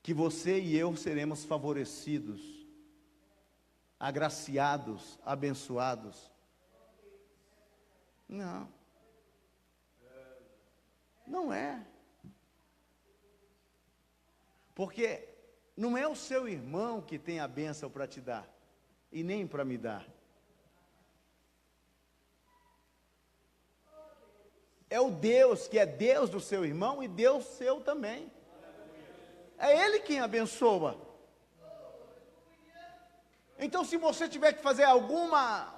que você e eu seremos favorecidos, agraciados, abençoados. Não. Não é. Porque não é o seu irmão que tem a bênção para te dar, e nem para me dar. É o Deus, que é Deus do seu irmão e Deus seu também. É Ele quem abençoa. Então, se você tiver que fazer alguma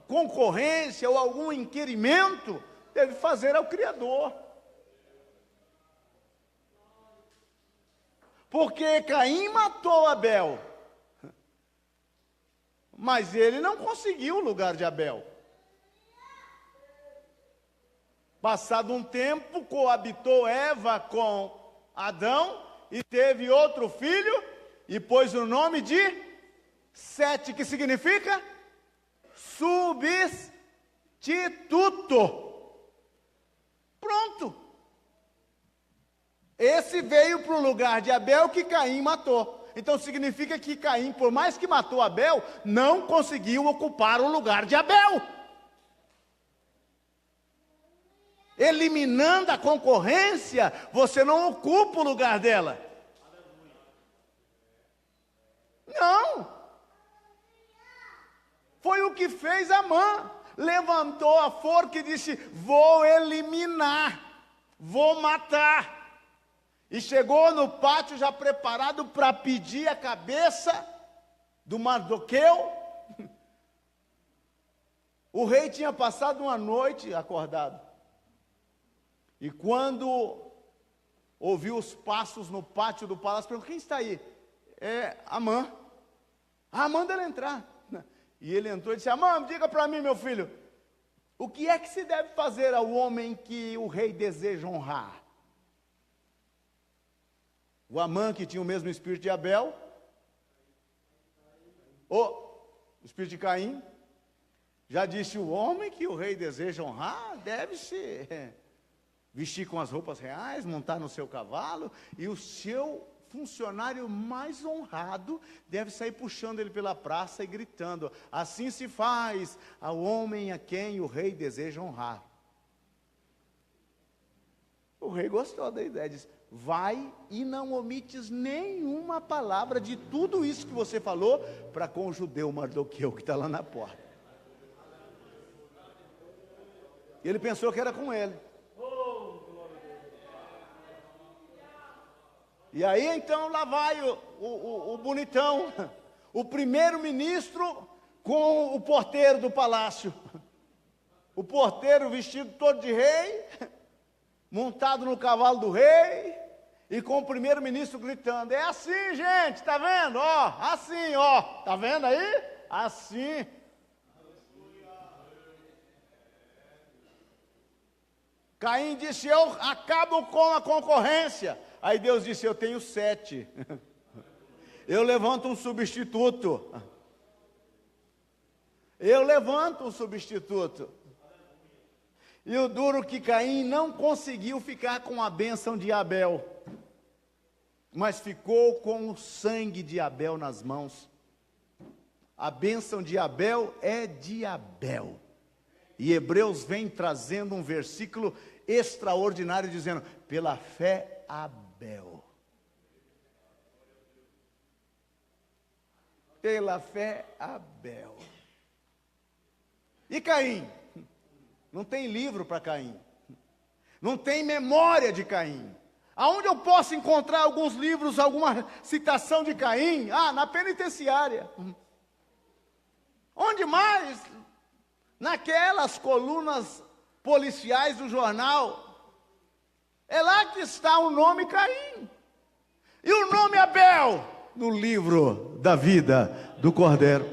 concorrência ou algum inquirimento, deve fazer ao Criador. Porque Caim matou Abel, mas ele não conseguiu o lugar de Abel. Passado um tempo, coabitou Eva com Adão e teve outro filho e pôs o nome de Sete, que significa substituto. Pronto. Esse veio para o lugar de Abel que Caim matou. Então significa que Caim, por mais que matou Abel, não conseguiu ocupar o lugar de Abel. Eliminando a concorrência, você não ocupa o lugar dela. Não. Foi o que fez Amã. Levantou a forca e disse: vou eliminar, vou matar. E chegou no pátio já preparado para pedir a cabeça do Mardoqueu. O rei tinha passado uma noite acordado. E quando ouviu os passos no pátio do palácio, perguntou: quem está aí? É Amã. Ah, manda ele entrar. E ele entrou e disse: Amã, diga para mim, meu filho, o que é que se deve fazer ao homem que o rei deseja honrar? O Amã, que tinha o mesmo espírito de Abel, o espírito de Caim, já disse: o homem que o rei deseja honrar deve se vestir com as roupas reais, montar no seu cavalo, e o seu funcionário mais honrado deve sair puxando ele pela praça e gritando: assim se faz ao homem a quem o rei deseja honrar. O rei gostou da ideia, disse: vai e não omites nenhuma palavra de tudo isso que você falou para com o judeu Mardoqueu que está lá na porta. Ele pensou que era com ele. E aí então lá vai o bonitão, o primeiro-ministro com o porteiro do palácio. O porteiro vestido todo de rei, montado no cavalo do rei, e com o primeiro-ministro gritando: é assim, gente, tá vendo? Ó, assim, ó, tá vendo aí? Assim. Caim disse: eu acabo com a concorrência. Aí Deus disse: eu tenho 7. Eu levanto um substituto. Eu levanto um substituto. E o duro que Caim não conseguiu ficar com a bênção de Abel, mas ficou com o sangue de Abel nas mãos. A bênção de Abel é de Abel. E Hebreus vem trazendo um versículo extraordinário, dizendo: pela fé Abel. Pela fé Abel. E Caim? Não tem livro para Caim. Não tem memória de Caim. Aonde eu posso encontrar alguns livros, alguma citação de Caim? Ah, na penitenciária. Onde mais? Naquelas colunas policiais do jornal. É lá que está o nome Caim. E o nome Abel? No livro da vida do Cordeiro.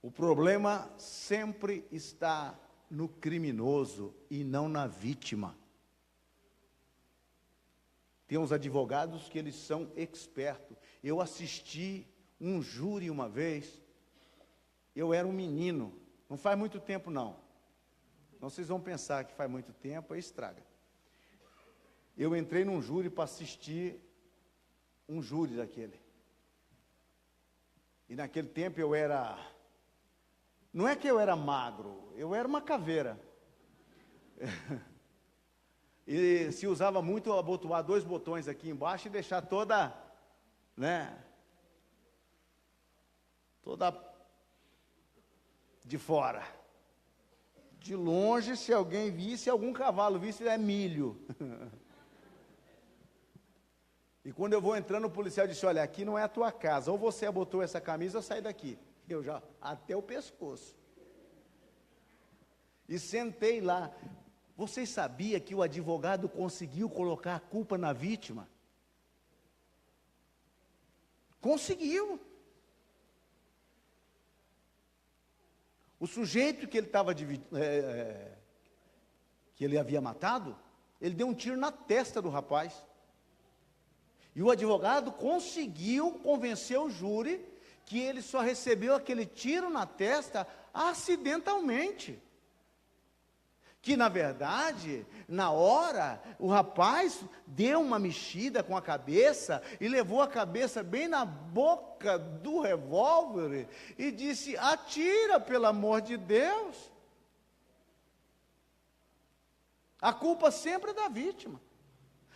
O problema sempre está no criminoso e não na vítima. Tem uns advogados que eles são expertos. Eu assisti um júri uma vez. Eu era um menino, não faz muito tempo não. Então vocês vão pensar que faz muito tempo, aí estraga. Eu entrei num júri para assistir um júri daquele. E naquele tempo eu era... Não é que eu era magro, eu era uma caveira. E se usava muito abotoar 2 botões aqui embaixo e deixar toda, né? Toda de fora. De longe, se alguém visse, algum cavalo visse, é milho. E quando eu vou entrando, o policial disse: olha, aqui não é a tua casa, ou você abotou essa camisa ou sai daqui. Eu já, até o pescoço. E sentei lá. Vocês sabiam que o advogado conseguiu colocar a culpa na vítima? Conseguiu. O sujeito que ele estava que ele havia matado, ele deu um tiro na testa do rapaz. E o advogado conseguiu convencer o júri que ele só recebeu aquele tiro na testa acidentalmente. Que na verdade, na hora, o rapaz deu uma mexida com a cabeça e levou a cabeça bem na boca do revólver e disse: atira, pelo amor de Deus. A culpa sempre é da vítima.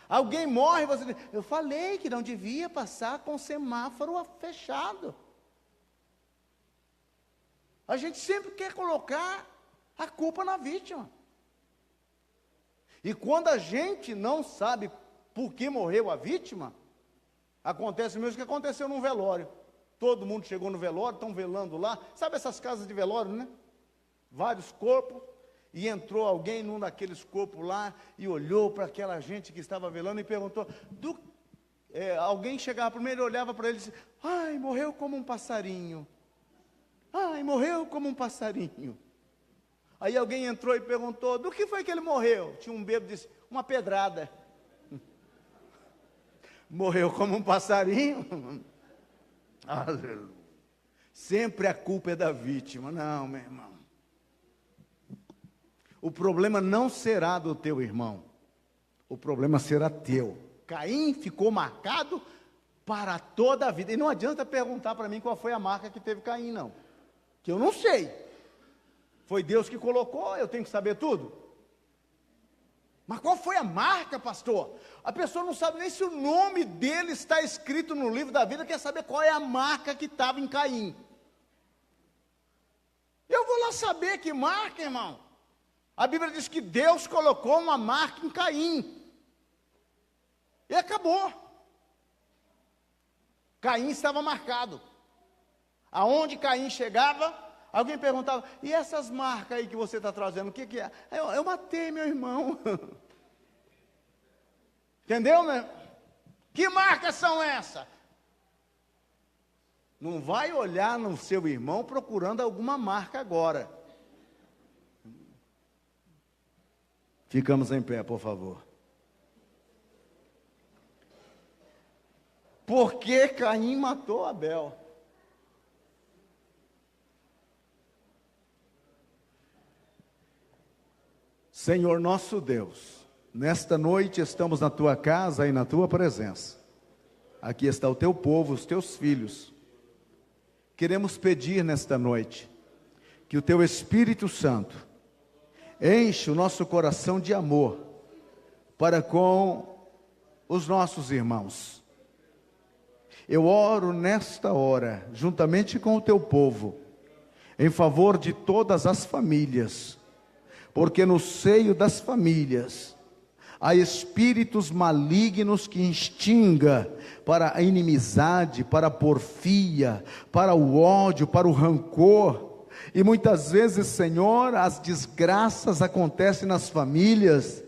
Alguém morre e você diz: eu falei que não devia passar com o semáforo fechado. A gente sempre quer colocar a culpa na vítima. E quando a gente não sabe por que morreu a vítima, acontece mesmo que aconteceu num velório. Todo mundo chegou no velório, estão velando lá. Sabe essas casas de velório, né? Vários corpos. E entrou alguém num daqueles corpos lá e olhou para aquela gente que estava velando e perguntou. Alguém chegava primeiro e olhava para ele e disse: ai, morreu como um passarinho. Ai, morreu como um passarinho. Aí alguém entrou e perguntou: do que foi que ele morreu? Tinha um bêbado e disse: uma pedrada. Morreu como um passarinho. Sempre a culpa é da vítima. Não, meu irmão. O problema não será do teu irmão. O problema será teu. Caim ficou marcado para toda a vida. E não adianta perguntar para mim qual foi a marca que teve Caim, não. Que eu não sei. Foi Deus que colocou, eu tenho que saber tudo. Mas qual foi a marca, pastor? A pessoa não sabe nem se o nome dele está escrito no livro da vida, quer saber qual é a marca que estava em Caim. Eu vou lá saber que marca, irmão. A Bíblia diz que Deus colocou uma marca em Caim. E acabou. Caim estava marcado. Aonde Caim chegava, alguém perguntava: e essas marcas aí que você está trazendo, o que é? Eu matei meu irmão. Entendeu, né? Que marcas são essas? Não vai olhar no seu irmão procurando alguma marca agora. Ficamos em pé, por favor. Por que Caim matou Abel? Senhor nosso Deus, nesta noite estamos na tua casa e na tua presença. Aqui está o teu povo, os teus filhos. Queremos pedir nesta noite que o teu Espírito Santo enche o nosso coração de amor para com os nossos irmãos. Eu oro nesta hora, juntamente com o teu povo, em favor de todas as famílias, porque no seio das famílias há espíritos malignos que instinga para a inimizade, para a porfia, para o ódio, para o rancor. E muitas vezes, Senhor, as desgraças acontecem nas famílias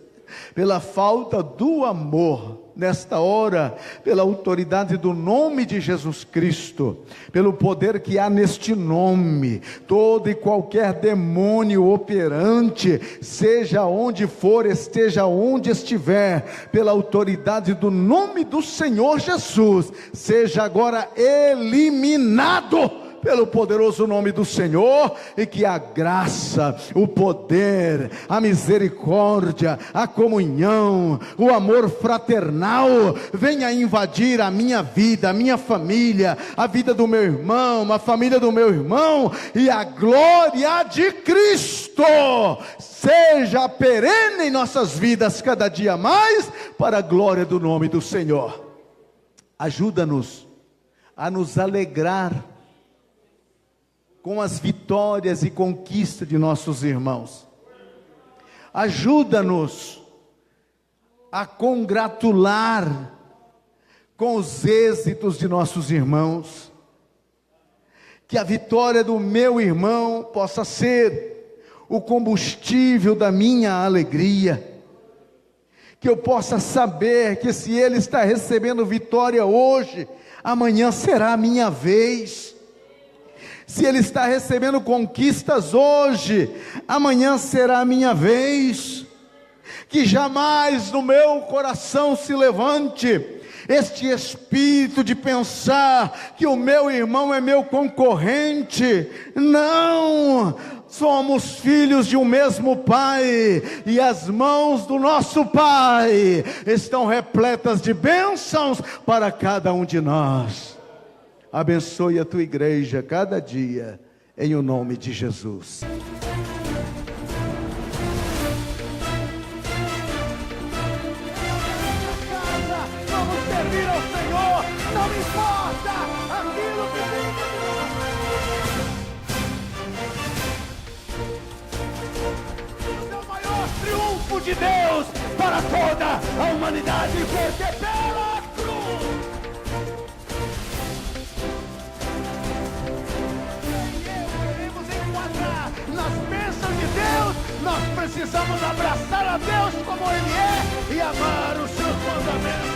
pela falta do amor. Nesta hora, pela autoridade do nome de Jesus Cristo, pelo poder que há neste nome, todo e qualquer demônio operante, seja onde for, esteja onde estiver, pela autoridade do nome do Senhor Jesus, seja agora eliminado pelo poderoso nome do Senhor, e que a graça, o poder, a misericórdia, a comunhão, o amor fraternal venha invadir a minha vida, a minha família, a vida do meu irmão, a família do meu irmão, e a glória de Cristo seja perene em nossas vidas cada dia mais, para a glória do nome do Senhor. Ajuda-nos a nos alegrar com as vitórias e conquistas de nossos irmãos. Ajuda-nos a congratular com os êxitos de nossos irmãos. Que a vitória do meu irmão possa ser o combustível da minha alegria. Que eu possa saber que se ele está recebendo vitória hoje, amanhã será a minha vez. Se ele está recebendo conquistas hoje, amanhã será a minha vez. Que jamais no meu coração se levante este espírito de pensar que o meu irmão é meu concorrente. Não, somos filhos de um mesmo Pai, e as mãos do nosso Pai estão repletas de bênçãos para cada um de nós. Abençoe a tua igreja cada dia, em o nome de Jesus. Vamos servir ao Senhor, não importa aquilo que venha de nós. É o maior triunfo de Deus para toda a humanidade, porque pela cruz queremos enquadrar nas bênçãos de Deus. Nós precisamos abraçar a Deus como Ele é e amar os seus mandamentos.